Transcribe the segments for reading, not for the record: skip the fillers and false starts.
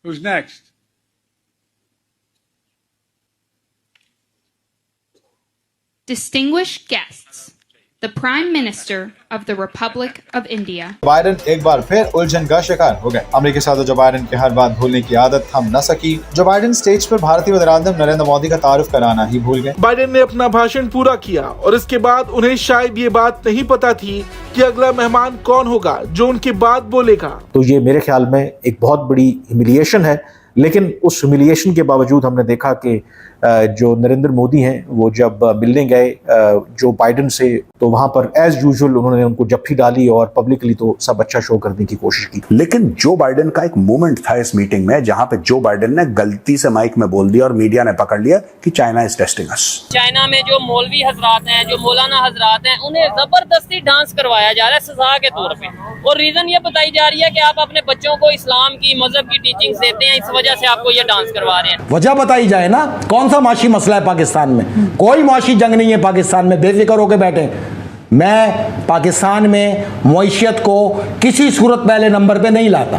Who's next? Distinguished guests, the Prime Minister of the Republic of India. Biden एक बार फिर उलझन का शिकार हो गए। अमेरिकी सदर जो बाइडेन की हर बात भूलने की आदत थम न सकी। जो बाइडेन स्टेज पर भारतीय वज़ीर-ए-आज़म नरेंद्र मोदी का तारुफ कराना ही भूल गए। बाइडेन ने अपना भाषण पूरा किया और इसके बाद उन्हें शायद ये बात नहीं पता थी कि अगला मेहमान कौन होगा जो उनके बाद बोलेगा। तो ये मेरे ख्याल में एक बहुत बड़ी ह्यूमिलिएशन है, लेकिन उस ह्यूमिलिएशन के बावजूद हमने देखा कि जो नरेंद्र मोदी हैं वो जब मिलने गए जो बाइडेन से, तो वहां पर एज यूजुअल उन्होंने उनको जप्फी डाली और पब्लिकली तो सब अच्छा शो करने की कोशिश की। लेकिन जो बाइडेन का एक मोमेंट था इस मीटिंग में जहां पे जो बाइडेन ने गलती से माइक में बोल दिया और मीडिया ने पकड़ लिया कि China is testing us. China में जो मौलवी हजरात हैं, जो मौलाना हजरात हैं, उन्हें जबरदस्ती डांस करवाया जा रहा है सजा के तौर पे, और रीजन ये बताई जा रही है कि आप अपने बच्चों को इस्लाम की, मजहब की टीचिंग देते हैं, इस वजह से आपको ये डांस करवा रहे हैं। वजह बताई जाए ना, कौन सा माशी मसला है पाकिस्तान में? कोई माशी जंग नहीं है पाकिस्तान में, बेफिक्र होकर बैठे। मैं पाकिस्तान में मईशत को किसी सूरत पहले नंबर पे नहीं लाता।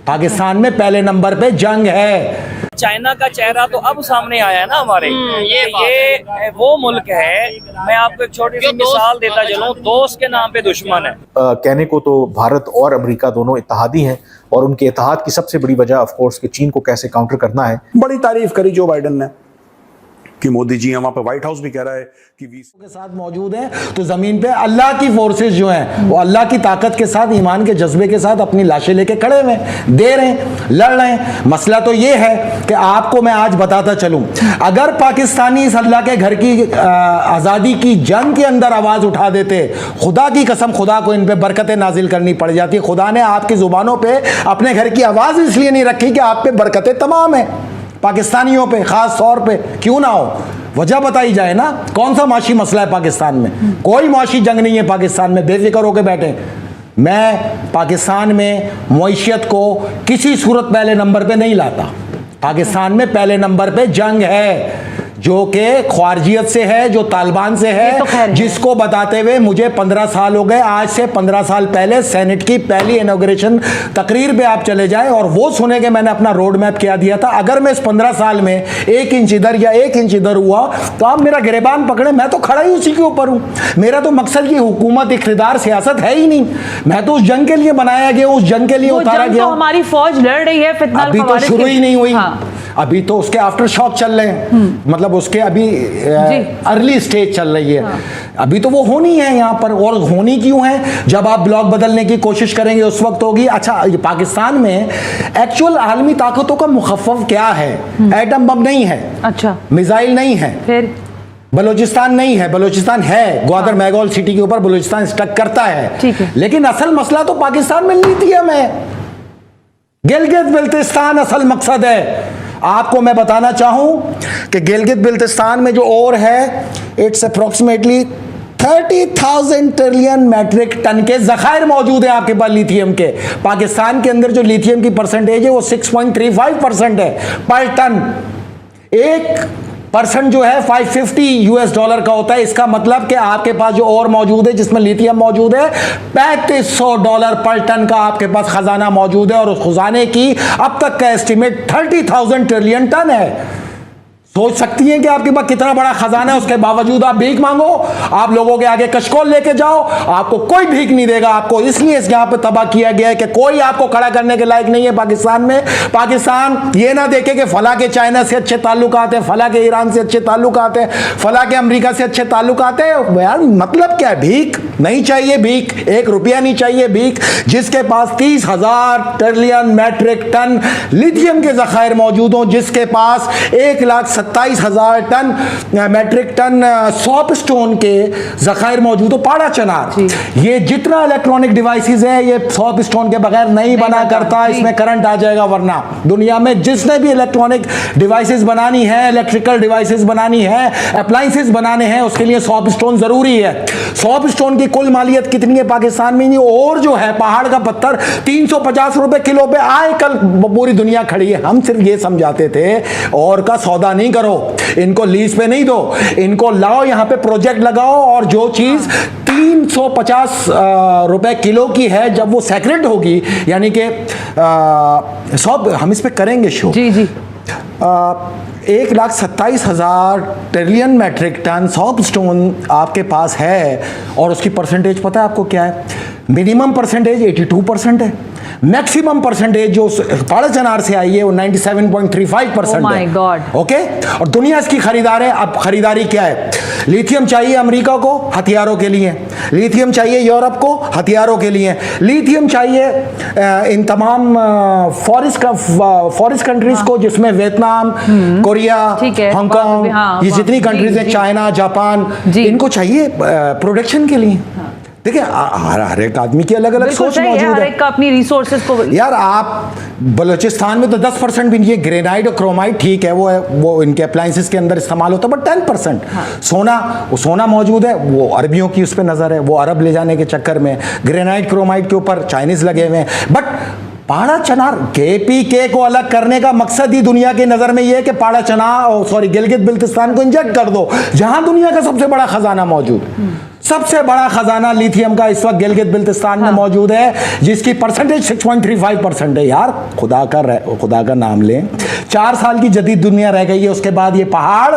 पाकिस्तान में पहले नंबर पे जंग है। चाइना का चेहरा तो अब सामने आया है ना हमारे। ये वो मुल्क है, मैं आपको एक छोटी सी मिसाल देता चलूं, दोस्त के नाम पे दुश्मन है। कहने को तो भारत और अमेरिका दोनों इत्तेहादी हैं और उनके इत्तेहाद की सबसे बड़ी वजह ऑफ कोर्स कि चीन को कैसे काउंटर करना है। बड़ी तारीफ करी जो बाइडेन ने कि मोदी जी वहां पे व्हाइट हाउस भी कह रहा है कि के साथ मौजूद हैं, तो जमीन पे अल्लाह की फोर्सेस जो हैं वो अल्लाह की ताकत के साथ, ईमान के जज्बे के साथ अपनी लाशें लेके खड़े हुए, दे रहे हैं, लड़ रहे हैं। मसला तो ये है कि आपको मैं आज बताता चलूं, अगर पाकिस्तानी इस अल्लाह के घर की आज़ादी की जंग के अंदर आवाज़ उठा देते, खुदा की कसम खुदा को इन पे बरकतें नाजिल करनी पड़ जाती। खुदा ने आपकी ज़ुबानों पे अपने घर की आवाज़ इसलिए नहीं रखी कि आप पे बरकतें तमाम हैं, पाकिस्तानियों पे खास तौर पे क्यों ना हो। वजह बताई जाए ना, कौन सा माशी मसला है पाकिस्तान में? कोई माशी जंग नहीं है पाकिस्तान में, बेफिक्र होकर बैठे। मैं पाकिस्तान में मईशत को किसी सूरत पहले नंबर पे नहीं लाता। पाकिस्तान में पहले नंबर पे जंग है जो कि ख्वारजियत से है, जो तालिबान से है, तो जिसको बताते हुए मुझे 15 साल हो गए। आज से 15 साल पहले सेनेट की पहली इनॉग्रेशन तकरीर पे आप चले जाएं और वो सुने कि मैंने अपना रोड मैप क्या दिया था। अगर मैं इस 15 साल में 1 इंच इधर या 1 इंच इधर हुआ तो आप मेरा गिरबान पकड़े, मैं तो खड़ा ही उसी के ऊपर हूं। मेरा तो मकसद की हुकूमत, इख्तिदार, सियासत है ही नहीं। मैं तो उस जंग के लिए बनाया गया, उस जंग के लिए उतारा गया। हमारी फौज लड़ रही है, फितना अभी तो शुरू ही नहीं हुई। अभी तो उसके आफ्टर शॉक चल रहे हैं, मतलब उसके अभी अर्ली स्टेज चल रही है। अभी तो वो होनी है यहाँ पर, और होनी क्यों है? जब आप ब्लॉक बदलने की कोशिश करेंगे उस वक्त होगी। अच्छा, पाकिस्तान में एक्चुअल आलमी ताकतों का मुखफ़फ़ क्या है? एटम बम नहीं है, अच्छा मिसाइल नहीं है, फिर बलूचिस्तान नहीं है। बलूचिस्तान है, ग्वादर मैगोल सिटी के ऊपर बलूचिस्तान स्टक करता है, ठीक है। लेकिन असल मसला तो पाकिस्तान में लिथियम है। गिलगित बिल्तिस्तान असल मकसद है। आपको मैं बताना चाहूं कि गिलगित बिल्तिस्तान में जो ओर है, it's approximately 30,000 trillion metric ton के जखायर मौजूद है आपके पास लिथियम के। पाकिस्तान के अंदर जो लिथियम की परसेंटेज है वो 6.35% है पर टन। 1% जो है $550 का होता है। इसका मतलब कि आपके पास जो और मौजूद है जिसमें लिथियम मौजूद है, $3500 पर टन का आपके पास खजाना मौजूद है, और उस खजाने की अब तक का एस्टिमेट 30,000 ट्रिलियन टन है। सोच सकती हैं कि आपके पास कितना बड़ा खजाना है, उसके बावजूद आप भीख मांगो, आप लोगों के आगे कशकोल लेके जाओ, आपको कोई भीख नहीं देगा। आपको इसलिए यहाँ पे तबाह किया गया है कि कोई आपको खड़ा करने के लायक नहीं है पाकिस्तान में। पाकिस्तान ये ना देखे कि फला के चाइना से अच्छे ताल्लुकात हैं, फला के ईरान से अच्छे ताल्लुकात हैं, फला के अमेरिका से अच्छे ताल्लुकात हैं। यार मतलब क्या है? भीख नहीं चाहिए, भीख 1 रुपया नहीं चाहिए। भीख जिसके पास 30,000 ट्रिलियन मैट्रिक टन लिथियम के जखायर मौजूद हों, जिसके पास 1,27,000 ton metric ton soapstone के जखायर मौजूद हो, पाड़ा चनार, ये जितना इलेक्ट्रॉनिक डिवाइसेस है ये सॉप स्टोन के बगैर नहीं बना करता। इसमें करंट आ जाएगा। वरना दुनिया में जिसने भी इलेक्ट्रॉनिक डिवाइसेस बनानी है, इलेक्ट्रिकल डिवाइसेस बनानी है, अप्लायंसेस बनाने हैं, उसके लिए सॉप स्टोन जरूरी है। सॉप स्टोन की कुल मालियत कितनी है पाकिस्तान में? और जो है पहाड़ का पत्थर 350 रुपए किलो पे आए, कल पूरी दुनिया खड़ी है। हम सिर्फ ये समझाते थे और का सौदा नहीं करो, इनको लीज पे नहीं दो, इनको लाओ यहाँ पे प्रोजेक्ट लगाओ, और जो चीज 350 रुपए किलो की है, जब वो सैक्रेड होगी, यानी कि सब हम इस पे करेंगे शो। जी जी। 1,27,000 trillion metric ton soft stone आपके पास है, और उसकी परसेंटेज पता है आपको क्या है? मिनिमम परसेंटेज 82% है, मैक्सिमम परसेंटेज जो पाड़ा चनार से आई है वो 97.35% माय है। गॉड। ओके, और दुनिया इसकी खरीदार है। अब खरीदारी क्या है? लिथियम चाहिए अमेरिका को हथियारों के लिए, लिथियम चाहिए यूरोप को हथियारों के लिए, लिथियम चाहिए इन तमाम फॉरेस्ट कंट्रीज को, जिसमें वियतनाम, कोरिया, हांगकांग, ये जितनी कंट्रीज हैं, चाइना, जापान, इनको चाहिए प्रोडक्शन के लिए। देखिए हर एक आदमी की अलग अलग सोच मौजूद है, हर एक का अपनी रिसोर्सेज को। यार आप बलूचिस्तान में तो 10% भी नहीं है, ग्रेनाइट और क्रोमाइट ठीक है, वो इनके अप्लायंसेस के अंदर इस्तेमाल होता है, बट 10% सोना मौजूद है, वो अरबियों की उस पर नजर है, वो अरब ले जाने के चक्कर में ग्रेनाइट क्रोमाइट के ऊपर चाइनीज लगे हुए हैं। बट पाड़ा चनार KPK को अलग करने का मकसद ही दुनिया की नजर में यह है कि पाड़ा चनार गिलगित बिल्तिस्तान को इंजेक्ट कर दो, जहां दुनिया का सबसे बड़ा खजाना मौजूद। सबसे बड़ा खजाना लिथियम का इस वक्त गिलगित बिल्तिस्तान में मौजूद है, जिसकी परसेंटेज 6.35% है। यार खुदा का नाम लें, 4 साल की जदीद दुनिया रह गई है, उसके बाद ये पहाड़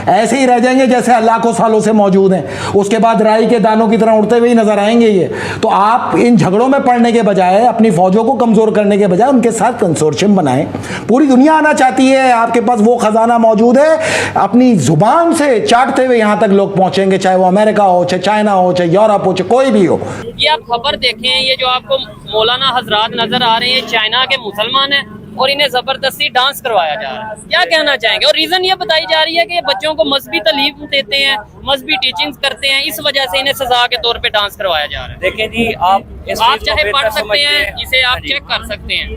ऐसे ही रह जाएंगे जैसे लाखों सालों से मौजूद हैं, उसके बाद राई के दानों की तरह उड़ते हुए ही नजर आएंगे ये। तो आप इन झगड़ों में पड़ने के बजाय, अपनी फौजों को कमजोर करने के बजाय उनके साथ कंसोर्शियम बनाएं। पूरी दुनिया आना चाहती है, आपके पास वो खजाना मौजूद है, अपनी जुबान से चाटते हुए यहां तक लोग पहुंचेंगे, चाहे वो अमेरिका हो, चाहे चाइना हो, चाहे यूरोप हो, चाहे कोई भी हो। ये आप खबर देखें, ये जो आपको मौलाना हजरात नजर आ रहे हैं, चाइना के मुसलमान हैं और इन्हें जबरदस्ती डांस करवाया जा रहा है। क्या कहना चाहेंगे? और रीजन ये बताई जा रही है कि ये बच्चों को मजहबी तालीम देते हैं, मजहबी टीचिंग्स करते हैं, इस वजह से इन्हें सजा के तौर पे डांस करवाया जा रहा है। देखें जी, आप चाहे पढ़ सकते हैं, इसे आप चेक कर सकते हैं।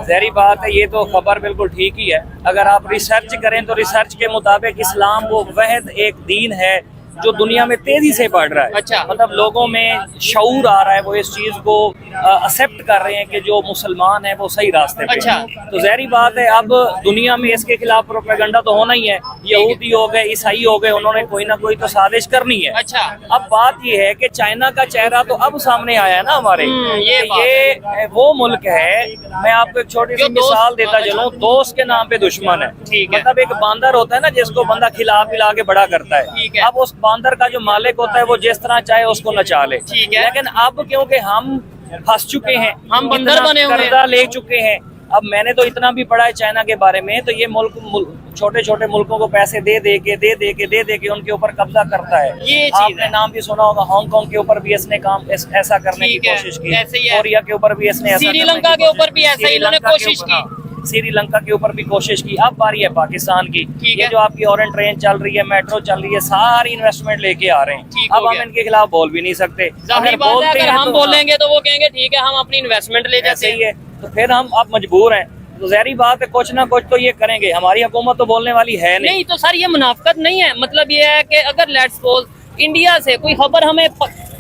जहरी बात है, ये तो खबर बिल्कुल ठीक ही है। अगर आप रिसर्च करें तो रिसर्च के मुताबिक इस्लाम वो वहद एक दीन है जो दुनिया में तेजी से बढ़ रहा है। अच्छा, मतलब लोगों में शऊर आ रहा है, वो इस चीज को एक्सेप्ट कर रहे हैं कि जो मुसलमान है वो सही रास्ते पे। अच्छा, तो जहरी बात है, अब दुनिया में इसके खिलाफ प्रोपेगेंडा तो होना ही है। यहूदी हो गए, ईसाई हो गए, उन्होंने कोई ना कोई तो साजिश करनी है। अच्छा, अब बात ये है कि चाइना का चेहरा तो अब सामने आया है ना हमारे। ये वो मुल्क है, मैं आपको एक छोटी सी मिसाल देता चलूं, दोस्त के नाम पे दुश्मन है। मतलब एक बांदर होता है ना, जिसको बंदा खिला पिला के बड़ा करता है। अब उस बांदर का जो मालिक होता है वो जिस तरह चाहे उसको नचा ले। लेकिन अब क्योंकि हम फंस चुके हैं, हम बंदर बने हुए हैं, कर्जा ले चुके हैं। अब मैंने तो इतना भी पढ़ा है चाइना के बारे में, तो ये मुल्क छोटे छोटे मुल्कों को पैसे दे दे के उनके ऊपर कब्जा करता है। ये आपने नाम भी सुना होगा, हांगकांग के ऊपर भी इसने काम ऐसा करने की कोशिश की, कोरिया के ऊपर भी इसने, श्रीलंका के ऊपर भी ऐसा इन्होंने कोशिश की, श्रीलंका के ऊपर भी कोशिश की। अब बारी है पाकिस्तान की। ये जो आपकी ऑरेंज ट्रेन चल रही है, मेट्रो चल रही है, सारी इन्वेस्टमेंट लेके आ रहे हैं। अब हम इनके खिलाफ बोल भी नहीं सकते। अगर हम बोलेंगे तो वो कहेंगे ठीक है, हम अपनी इन्वेस्टमेंट ले जाते हैं, तो फिर हम अब मजबूर हैं। तो जहरी बात है, कुछ ना कुछ तो ये करेंगे। हमारी हुकूमत तो बोलने वाली है नहीं। तो सर ये मुनाफिकत नहीं है? मतलब ये है कि अगर लेट्स सपोज इंडिया से कोई खबर हमें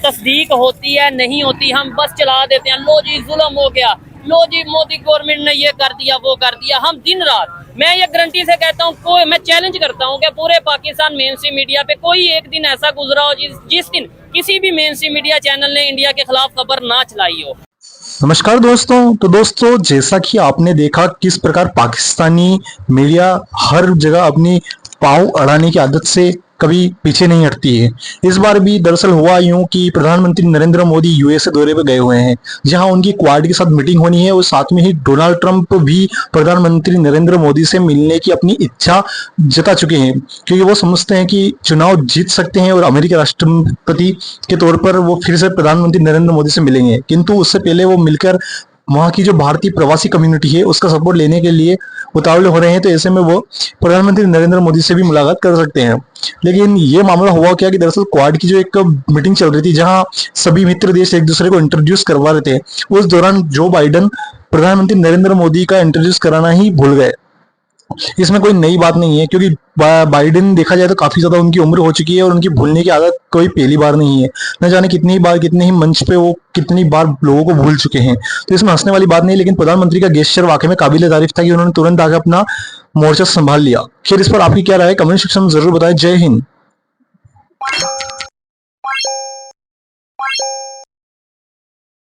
तस्दीक होती है, नहीं होती, हम बस चला देते हैं, लो जी जुल्म हो गया, लो जी मोदी गवर्नमेंट ने ये कर दिया, वो कर दिया। हम दिन रात, मैं ये गारंटी से कहता हूँ, कोई, मैं चैलेंज करता हूँ कि पूरे पाकिस्तान मेन स्ट्रीम मीडिया पे कोई एक दिन ऐसा गुजरा हो जिस दिन किसी भी मेन स्ट्रीम मीडिया चैनल ने इंडिया के खिलाफ खबर ना चलाई हो। नमस्कार दोस्तों। तो दोस्तों, जैसा कि आपने देखा किस प्रकार पाकिस्तानी मीडिया हर जगह अपनी पांव अड़ाने की आदत से कभी पीछे नहीं हटती है। इस बार भी दरअसल हुआ यूं कि प्रधानमंत्री नरेंद्र मोदी यूएसए दौरे पर गए हुए हैं, जहां उनकी क्वाड के साथ मीटिंग होनी है और साथ में ही डोनाल्ड ट्रंप भी प्रधानमंत्री नरेंद्र मोदी से मिलने की अपनी इच्छा जता चुके हैं, क्योंकि वो समझते हैं कि चुनाव जीत सकते हैं और अमेरिकी राष्ट्रपति के तौर पर वो फिर से प्रधानमंत्री नरेंद्र मोदी से मिलेंगे। किंतु उससे पहले वो मिलकर वहां की जो भारतीय प्रवासी कम्युनिटी है उसका सपोर्ट लेने के लिए उतावले हो रहे हैं। तो ऐसे में वो प्रधानमंत्री नरेंद्र मोदी से भी मुलाकात कर सकते हैं। लेकिन ये मामला हुआ क्या कि दरअसल क्वाड की जो एक मीटिंग चल रही थी, जहां सभी मित्र देश एक दूसरे को इंट्रोड्यूस करवा रहे थे, उस दौरान जो बाइडेन प्रधानमंत्री नरेंद्र मोदी का इंट्रोड्यूस कराना ही भूल गए इसमें कोई नई बात नहीं है, क्योंकि बाइडेन देखा जाए तो काफी ज्यादा उनकी उम्र हो चुकी है और उनकी भूलने की आदत कोई पहली बार नहीं है। न जाने कितनी बार, कितने ही मंच पे वो कितनी बार लोगों को भूल चुके हैं। तो इसमें हंसने वाली बात नहीं, लेकिन प्रधानमंत्री का गेस्चर वाकई में काबिल तारीफ था कि उन्होंने तुरंत आकर अपना मोर्चा संभाल लिया। खैर, इस पर आपकी क्या राय है कमेंट सेक्शन में जरूर बताएं। जय हिंद।